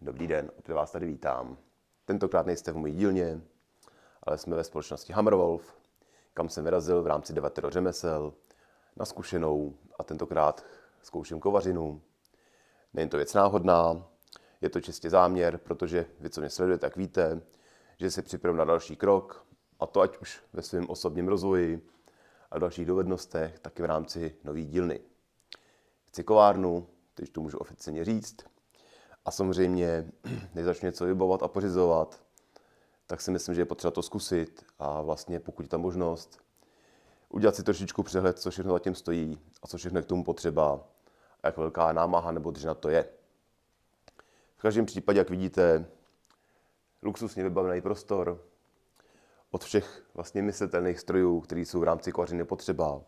Dobrý den, opět vás tady vítám. Tentokrát nejste v mojí dílně, ale jsme ve společnosti Hammerwolf, kam jsem vyrazil v rámci 9 řemesel na zkušenou a tentokrát zkouším kovařinu. Není to věc náhodná, je to čistě záměr, protože vy, co mě sledujete, tak víte, že si připravím na další krok, a to ať už ve svém osobním rozvoji a dalších dovednostech, tak i v rámci nové dílny. Chci kovárnu, teď to můžu oficiálně říct. A samozřejmě, než začnu něco vybavovat a pořizovat, tak si myslím, že je potřeba to zkusit a vlastně, pokud je tam možnost, udělat si trošičku přehled, co všechno zatím stojí a co všechno je k tomu potřeba a jak velká námaha nebo dřina to je. V každém případě, jak vidíte, luxusně vybavený prostor od všech vlastně myslitelných strojů, které jsou v rámci kovařiny potřeba.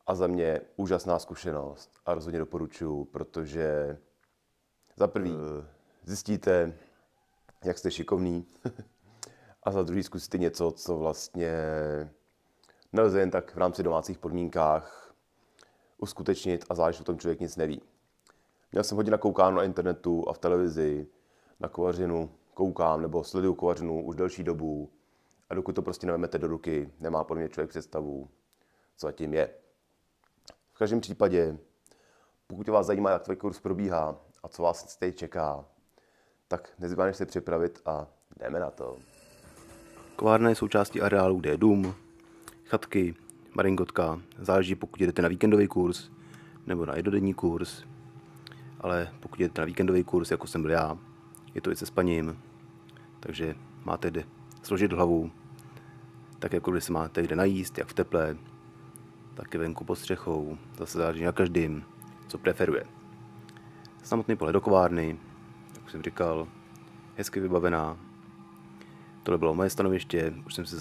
A za mě úžasná zkušenost a rozhodně doporučuji, protože za prvý zjistíte, jak jste šikovný a za druhý zkusíte něco, co vlastně nelze jen tak v rámci domácích podmínkách uskutečnit a záleží o tom, člověk nic neví. Měl jsem hodně nakoukáno na internetu a v televizi, na kovařinu koukám nebo sleduju kovařinu už delší dobu a dokud to prostě nevezmete do ruky, nemá podle mě člověk představu, co zatím je. V každém případě, pokud vás zajímá, jak tvůj kurz probíhá a co vás teď čeká, tak nezbývá se připravit a jdeme na to. Kovárna je součástí areálu, kde je dům, chatky, maringotka, záleží, pokud jdete na víkendový kurz nebo na jednodenní kurz, ale pokud jdete na víkendový kurz, jako jsem byl já, je to i se spaním, takže máte kde složit hlavu, tak jako když se máte kde najíst, jak v teple, tak i venku pod střechou, zase záleží na každým, co preferuje. Samotný pohled do kovárny, jak jsem říkal, hezky vybavená. Tohle bylo moje stanoviště, už jsem si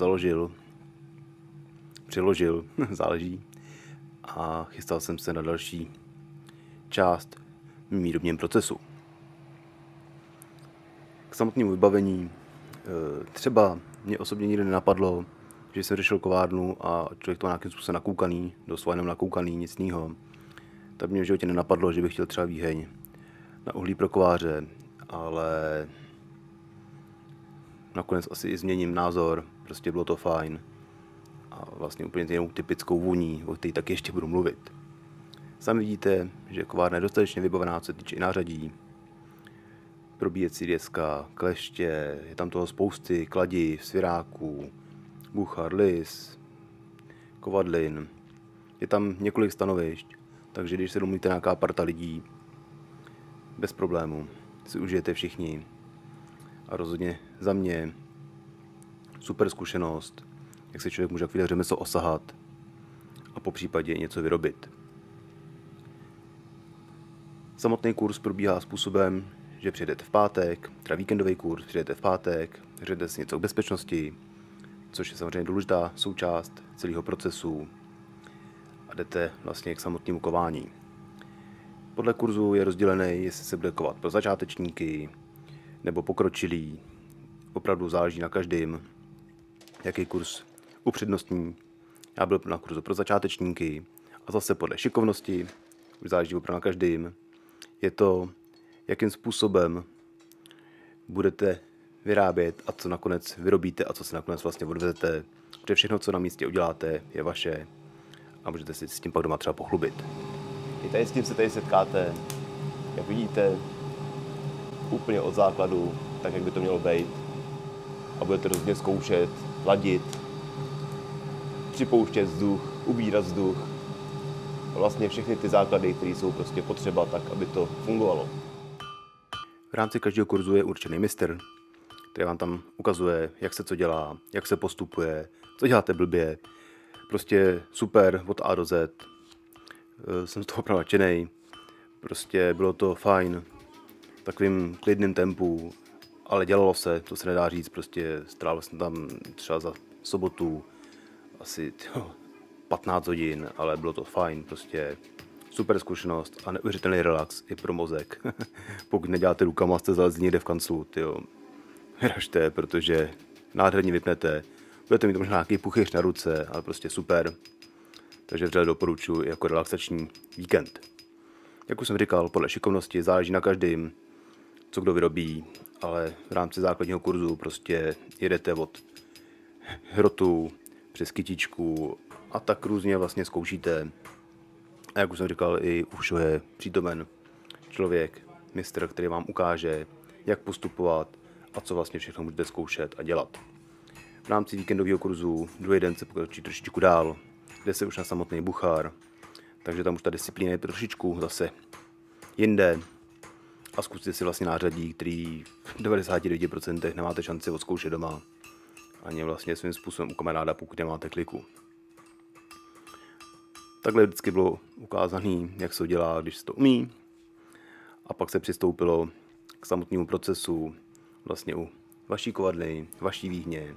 přiložil, záleží, a chystal jsem se na další část v mým výrobním procesu. K samotnému vybavení třeba mě osobně nikdy nenapadlo, že jsem řešil kovárnu a člověk to má nějakým způsobem nakoukaný, doslova jenom nakoukaný, nic jiného. Tak mě v životě nenapadlo, že bych chtěl třeba výheň na uhlí pro kováře, ale nakonec asi i změním názor, prostě bylo to fajn a vlastně úplně jinou typickou vůní, o které taky ještě budu mluvit. Sami vidíte, že kovárna je dostatečně vybavená, co se týče i nářadí, probíjecí deska, kleště, je tam toho spousty, kladiv, sviráků, buchar, lis, kovadlin, je tam několik stanovišť, takže když se domluvíte nějaká parta lidí, bez problému si užijete všichni. A rozhodně za mě super zkušenost, jak se člověk může chvíli řemeslo osahat a po případě něco vyrobit. Samotný kurz probíhá způsobem, že přijedete v pátek, teda víkendový kurz, přijedete v pátek, řeknete si něco k bezpečnosti, což je samozřejmě důležitá součást celého procesu, a jdete vlastně k samotnému kování. Podle kurzu je rozdělený, jestli se bude kovat pro začátečníky nebo pokročilí. Opravdu záleží na každém, jaký kurz upřednostní. Já byl na kurzu pro začátečníky a zase podle šikovnosti, už záleží opravdu na každém. Je to, jakým způsobem budete vyrábět a co nakonec vyrobíte a co se nakonec vlastně odvezete. Protože všechno, co na místě uděláte, je vaše a můžete si s tím pak doma třeba pochlubit. I tady s tím se tady setkáte, jak vidíte, úplně od základu, tak jak by to mělo být. A budete rozhodně zkoušet, ladit, připouštět vzduch, ubírat vzduch. A vlastně všechny ty základy, které jsou prostě potřeba, tak aby to fungovalo. V rámci každého kurzu je určený mistr, který vám tam ukazuje, jak se co dělá, jak se postupuje, co děláte blbě. Prostě super od A do Z. Jsem z toho opravdu nadšenej. Prostě bylo to fajn, v takovým klidným tempu, ale dělalo se, to se nedá říct, prostě strávil jsem tam třeba za sobotu asi 15 hodin, ale bylo to fajn, prostě super zkušenost a neuvěřitelný relax i pro mozek. Pokud neděláte rukama, jste zalezli někde v kanclu, vyražte, protože nádherně vypnete, budete mít možná nějaký puchyř na ruce, ale prostě super. Takže vřele doporučuji jako relaxační víkend. Jak už jsem říkal, podle šikovnosti záleží na každém. co kdo vyrobí, ale v rámci základního kurzu prostě jedete od hrotu přes kytičku a tak různě vlastně zkoušíte. A jak už jsem říkal, i už je přítomen člověk, mistr, který vám ukáže, jak postupovat a co vlastně všechno můžete zkoušet a dělat. V rámci víkendového kurzu druhý den se pokročí trošičku dál, jde se už na samotný Buchar, takže tam už ta disciplína je trošičku zase jinde a zkuste si vlastně nářadí, který v 99% nemáte šanci odzkoušet doma. Ani vlastně svým způsobem u kamaráda, pokud nemáte kliku. Takhle vždycky bylo ukázané, jak se to dělá, když se to umí. A pak se přistoupilo k samotnému procesu vlastně u vaší kovadly, vaší výhně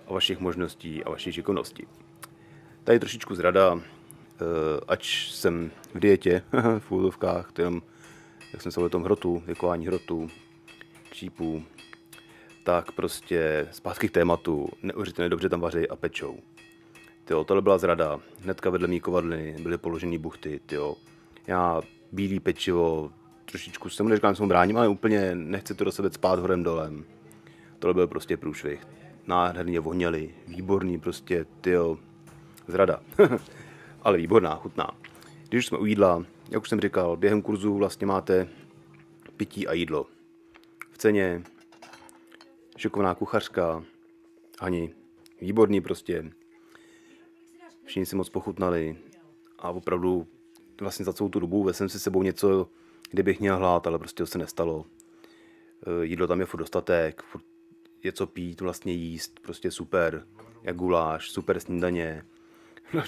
a vašich možností a vaší šikovnosti. Tady trošičku zrada, ač jsem v dietě, v úvodovkách, jak jsem se o tom hrotu, věkování hrotu, kšípů, tak prostě zpátky k tématu, neuvěřitelně dobře tam vaří a pečou. Tohle byla zrada, hnedka vedle mý kovadly byly položený buchty, já bílý pečivo, trošičku jsem neříkám, že jsem bráním, ale úplně nechci to do sebe spát horem dolem. Tohle byl prostě průšvih. Nádherně voněli, výborný prostě, zrada. Ale výborná, chutná. Když už jsme u jídla, jak už jsem říkal, během kurzu vlastně máte pití a jídlo. V ceně šikovná kuchařka, Hani, výborný prostě. Všichni si moc pochutnali a opravdu vlastně za celou tu dobu vezl jsem si sebou něco, kdybych měl hlad, ale prostě to se nestalo. Jídlo tam je furt dostatek, furt je co pít, vlastně jíst, prostě super, jak guláš, super snídaně.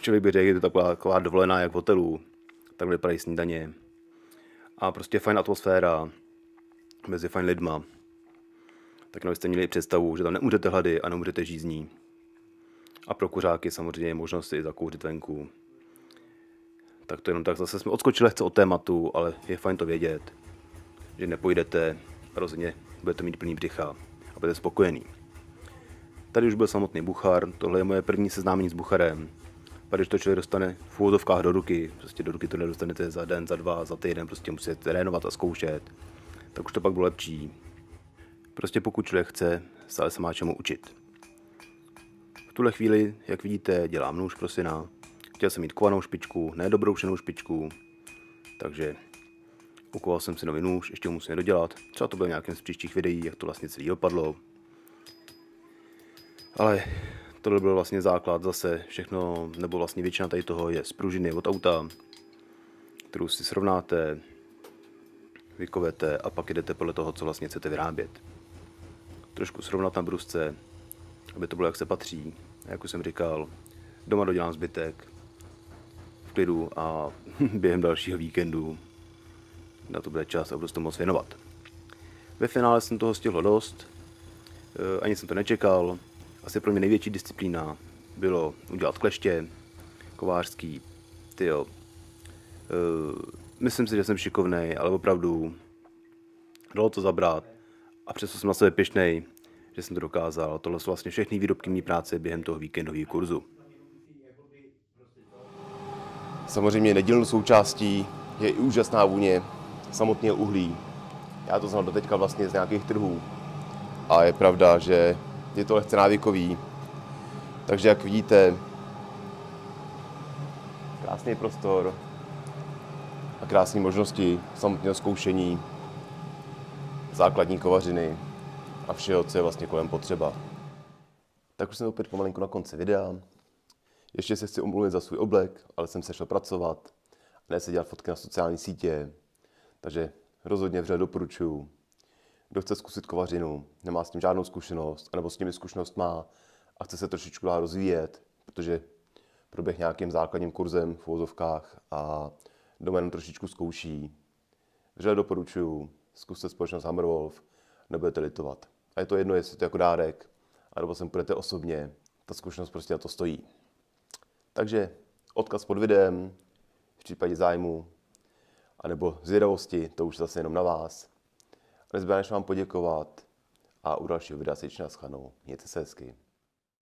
Člověk by řekl, že to je taková dovolená jak v hotelu, takhle vypadají snídaně. A prostě fajn atmosféra mezi fajn lidma. Tak byste měli představu, že tam neumřete hlady a neumřete žízní. A pro kuřáky samozřejmě je možnost si zakouřit venku. Tak to jenom tak zase jsme odskočili lehce od tématu, ale je fajn to vědět, že nepojdete a rozhodně budete mít plný břicha a budete spokojený. Tady už byl samotný Buchar, tohle je moje první seznámení s Bucharem. Pak když to člověk dostane v úvodovkách do ruky, prostě do ruky to nedostanete za den, za dva, za týden, prostě musíte trénovat a zkoušet, tak už to pak bylo lepší. Prostě pokud člověk chce, stále se má čemu učit. V tuhle chvíli, jak vidíte, dělám nůž pro syna. Chtěl jsem mít kovanou špičku, ne dobroušenou špičku, takže ukoval jsem si nový nůž, ještě ho musím dodělat. Třeba to bude v nějakém z příštích videí, jak to vlastně celý dopadlo. Ale tohle byl vlastně základ zase všechno, nebo vlastně většina tady toho je z pružiny od auta, kterou si srovnáte, vykovete a pak jdete podle toho, co vlastně chcete vyrábět. Trošku srovnat na brusce, aby to bylo jak se patří. A jak už jsem říkal, doma dodělám zbytek v klidu a během dalšího víkendu na to bude čas a budu se tomu moc věnovat. Ve finále jsem toho stihl dost, ani jsem to nečekal. Asi pro mě největší disciplína bylo udělat kleště, kovářský, myslím si, že jsem šikovnej, ale opravdu dalo to zabrat a přesto jsem na sebe pyšnej, že jsem to dokázal. Tohle jsou vlastně všechny výrobky mý práce během toho víkendového kurzu. Samozřejmě nedílnou součástí je i úžasná vůně samotného uhlí. Já to znal doteďka vlastně z nějakých trhů. A je pravda, že je to lehce návykový. Takže jak vidíte, krásný prostor a krásné možnosti samotného zkoušení základní kovařiny a všeho, co je vlastně kolem potřeba. Tak už jsem opět pomalinku na konci videa. Ještě se chci omluvit za svůj oblek, ale jsem se šel pracovat a ne se dělat fotky na sociální sítě. Takže rozhodně vřele doporučuji. Kdo chce zkusit kovařinu, nemá s tím žádnou zkušenost, anebo s nimi zkušenost má a chce se trošičku dál rozvíjet, protože proběh nějakým základním kurzem v uvozovkách a doma jenom trošičku zkouší. Vřele doporučuji, zkuste společnost Hammerwolf, nebudete litovat. A je to jedno, jestli to jako dárek, anebo sem půjdete osobně, ta zkušenost prostě na to stojí. Takže odkaz pod videem, v případě zájmu, anebo zvědavosti, to už zase jenom na vás. A nezbývá než vám poděkovat a u dalšího videa se již naschledanou. Mějte se hezky.